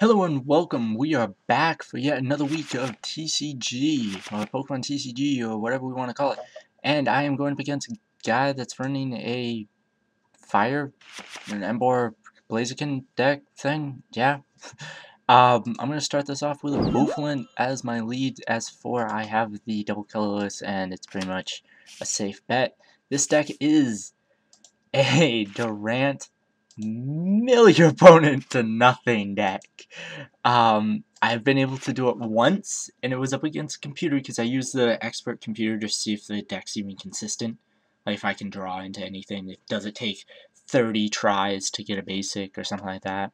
Hello and welcome. We are back for yet another week of TCG, or Pokemon TCG, or whatever we want to call it. And I am going up against a guy that's running a an Ember Blaziken deck thing. Yeah. I'm going to start this off with a Bouffalant as my lead. As for I have the double colorless, and it's pretty much a safe bet. This deck is a Durant mill your opponent to nothing deck. I've been able to do it once, and it was up against a computer because I used the expert computer to see if the deck's even consistent. Like if I can draw into anything. Does it take 30 tries to get a basic or something like that?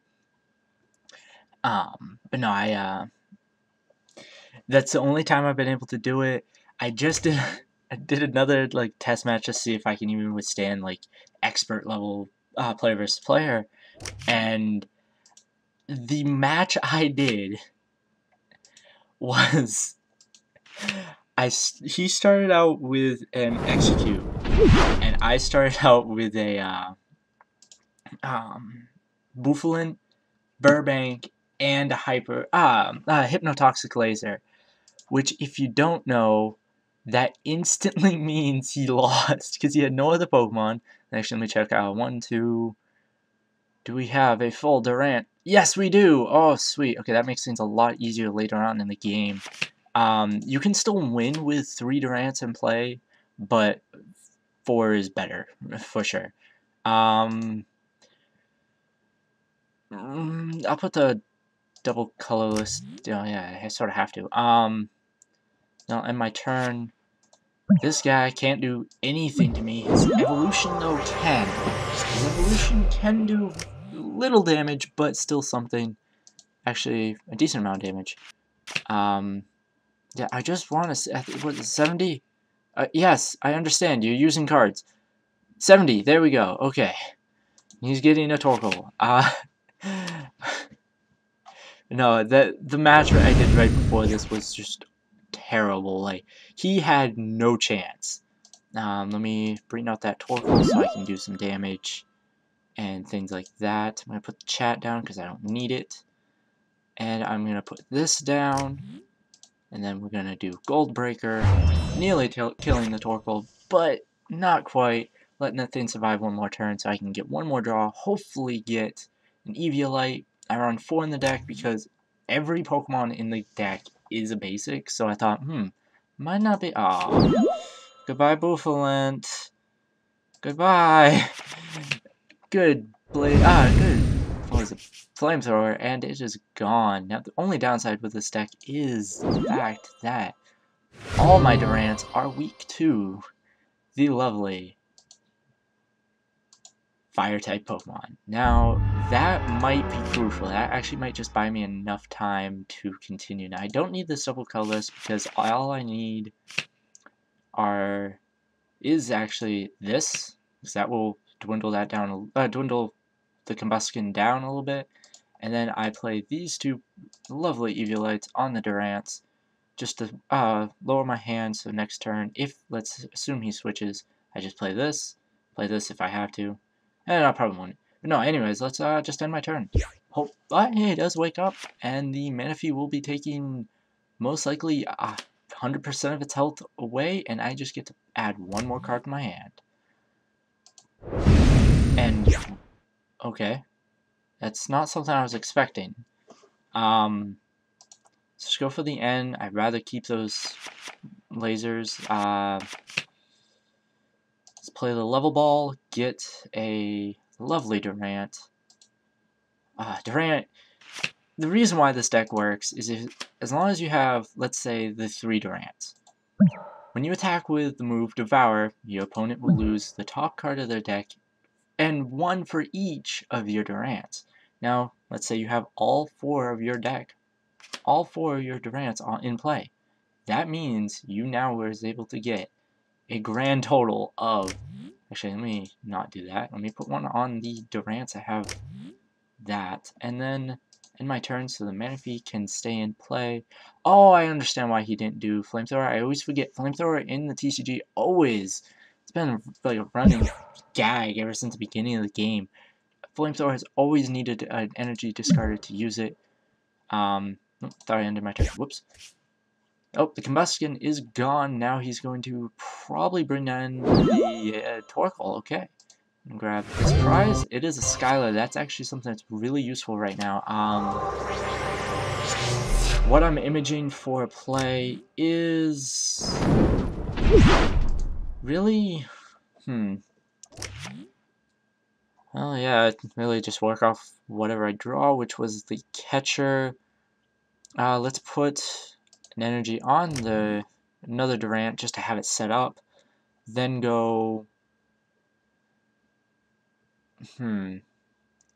But no, that's the only time I've been able to do it. I just did I did another like test match to see if I can even withstand like expert level player versus player, and the match I did was he started out with an execute, and I started out with a Bouffalant, Burbank, and a hypnotoxic laser. Which, if you don't know, that instantly means he lost because he had no other Pokemon. Actually, let me check out. 1, 2. Do we have a full Durant? Yes, we do! Oh, sweet. Okay, that makes things a lot easier later on in the game. You can still win with 3 Durants in play, but 4 is better, for sure. I'll put the double colorless. Oh, yeah, I sort of have to. Now, in my turn, this guy can't do anything to me. His evolution, though, can. His evolution can do little damage, but still something. Actually, a decent amount of damage. Yeah, I just want to. What is it, 70? Yes, I understand. You're using cards. 70. There we go. Okay. He's getting a Torkoal. No, the match I did right before this was just terrible. Like, he had no chance. Let me bring out that Torkoal so I can do some damage and things like that. I'm going to put the chat down because I don't need it. And I'm going to put this down. And then we're going to do Gold Breaker. Nearly killing the Torkoal, but not quite. Letting that thing survive one more turn so I can get one more draw. Hopefully get an Eviolite. I run 4 in the deck because every Pokemon in the deck is a basic. So I thought, might not be. Aw. Goodbye, Bouffalant. Goodbye. Good blade. Good. What was it? Flamethrower, and it is gone. Now, the only downside with this deck is the fact that all my Durants are weak to the lovely Fire-type Pokemon. Now, that might be crucial. That actually might just buy me enough time to continue. Now, I don't need this double colorless because all I need is actually this, because that will dwindle that down, dwindle the Combustion down a little bit, and then I play these 2 lovely Eviolites on the Durants, just to lower my hand, so next turn, let's assume he switches, I just play this if I have to, and I probably won't. But no, anyways, let's just end my turn. Hope, hey, it does wake up, and the Manaphy will be taking, most likely, 100% of its health away, and I just get to add 1 more card to my hand. And, okay. That's not something I was expecting. Let's just go for the N. I'd rather keep those lasers. Let's play the level ball, get a lovely Durant. Durant, the reason why this deck works is as long as you have, let's say, the 3 Durants. When you attack with the move Devour, your opponent will lose the top card of their deck and 1 for each of your Durants. Now, let's say you have all 4 of your deck, all 4 of your Durants in play. That means you now was able to get a grand total of, actually, let me not do that. Let me put 1 on the Durants. I have that, and then in my turn, so the Manaphy can stay in play. Oh, I understand why he didn't do Flamethrower. I always forget Flamethrower in the TCG, always. It's been like a running gag ever since the beginning of the game. Flamethrower has always needed an energy discarded to use it. Thought I ended my turn. Whoops. Oh, the Combustion is gone. Now he's going to probably bring in the Torkoal. Okay. Grab this prize. It is a Skylar. That's actually something that's really useful right now. What I'm imaging for play is really, well, yeah, really just work off whatever I draw, which was the catcher. Let's put an energy on another Durant just to have it set up. Then go,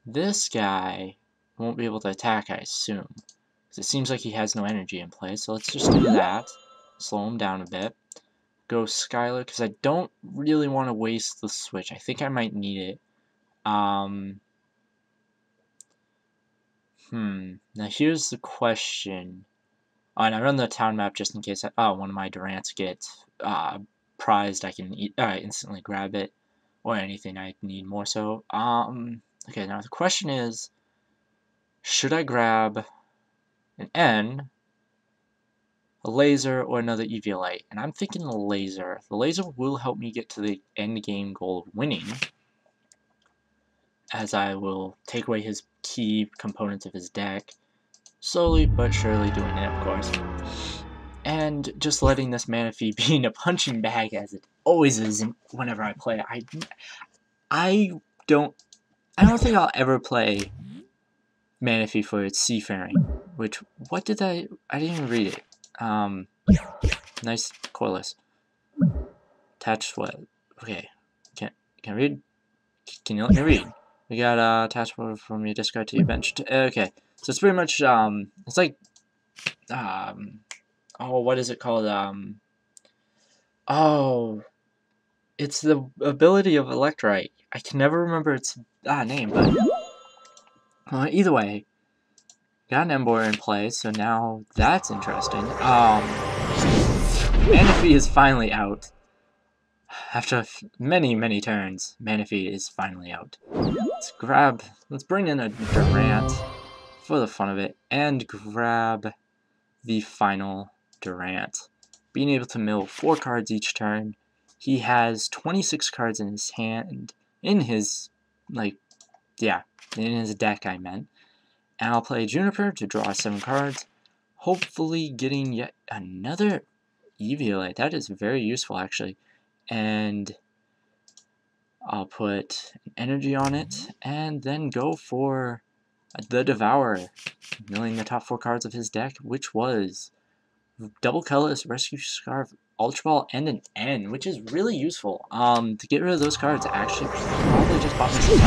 this guy won't be able to attack, I assume. Because it seems like he has no energy in play, so let's just do that. Slow him down a bit. Go Skylar, because I don't really want to waste the switch. I think I might need it. Now here's the question. Oh, and I run the town map just in case one of my Durants gets prized. I can instantly grab it, or anything I need more so. Okay, now the question is, should I grab an N, a laser, or another Eviolite? And I'm thinking the laser. The laser will help me get to the end game goal of winning, as I will take away his key components of his deck. Slowly but surely doing it, of course. And just letting this Manaphy being a punching bag, as it always is whenever I play. I don't think I'll ever play Manaphy for its Seafaring. Which, what did I didn't even read it. Nice Corliss. Attached what? Okay. Can I read? Can you let me read? We got attached from your discard to your bench. Okay. So it's pretty much it's like oh, what is it called? Oh, it's the ability of Electrite. I can never remember its name, but either way, got an Ember in play, so now that's interesting. Manaphy is finally out. After many turns, Manaphy is finally out. Let's bring in a Durant for the fun of it, and grab the final Durant. Being able to mill 4 cards each turn. He has 26 cards in his hand, in his deck, I meant. And I'll play Juniper to draw 7 cards, hopefully getting yet another Eviolite. That is very useful, actually. And I'll put an energy on it, and then go for the Devourer, milling the top 4 cards of his deck, which was Double Colorless, Rescue Scarf, Ultra Ball, and an N, which is really useful. To get rid of those cards actually probably just bought me some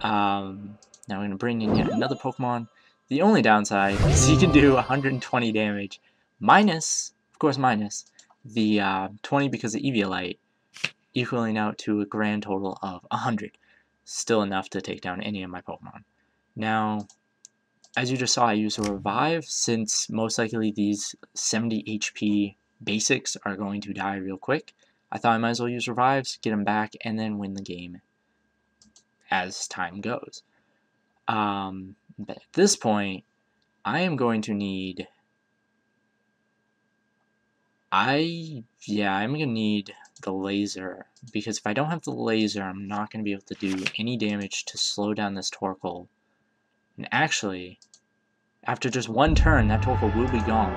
time. Now we're going to bring in yet another Pokemon. The only downside is he can do 120 damage, minus the 20 because of Eviolite, equaling out to a grand total of 100. Still enough to take down any of my Pokemon. Now, as you just saw, I use a Revive, since most likely these 70 HP basics are going to die real quick. I thought I might as well use Revives, get them back, and then win the game as time goes. But at this point, I am going to need... I'm going to need the laser, because if I don't have the laser, I'm not going to be able to do any damage to slow down this Torkoal. And actually, after just one turn, that Torkoal will be gone.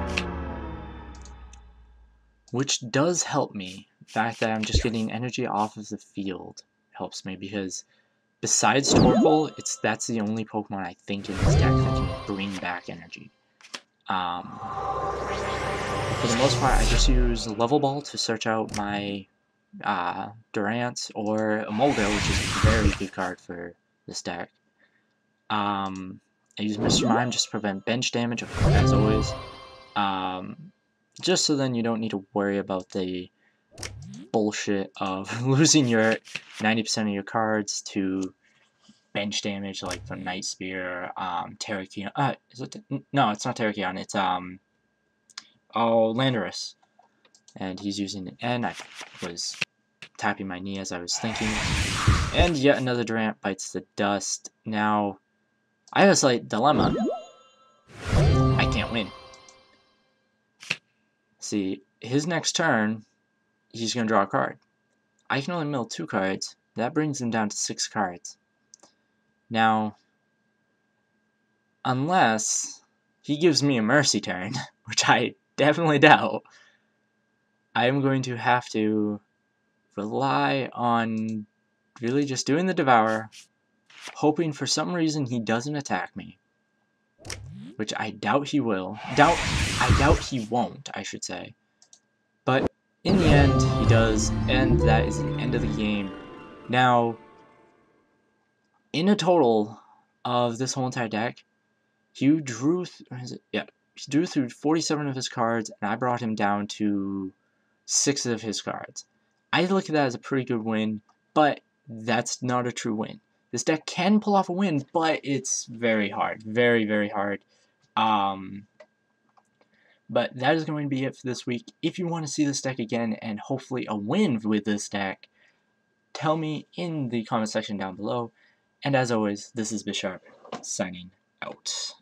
Which does help me. The fact that I'm just getting energy off of the field helps me, because besides Torkoal, that's the only Pokemon I think in this deck that can bring back energy. For the most part, I just use Level Ball to search out my Durant, or Emolga, which is a very good card for this deck. I use Mr. Mime just to prevent bench damage, as always. Just so then you don't need to worry about the bullshit of losing your 90% of your cards to bench damage, like from Night Spear, Terrakion. No, it's not Terrakion. It's Landorus. And he's using an N. I was tapping my knee as I was thinking. And yet another Durant bites the dust. Now, I have a slight dilemma. can't win. See, his next turn, he's going to draw a card. I can only mill 2 cards. That brings him down to 6 cards. Now, unless he gives me a mercy turn, which I definitely doubt, I am going to have to rely on really just doing the Devour, hoping for some reason he doesn't attack me, which I doubt he will. I doubt he won't, I should say. But in the end, he does, and that is the end of the game. Now, in a total of this whole entire deck, he drew through 47 of his cards, and I brought him down to 6 of his cards. I look at that as a pretty good win, but that's not a true win. This deck can pull off a win, but it's very hard. Very, very hard. But that is going to be it for this week. If you want to see this deck again and hopefully a win with this deck, tell me in the comment section down below. And as always, this is Bisharp, signing out.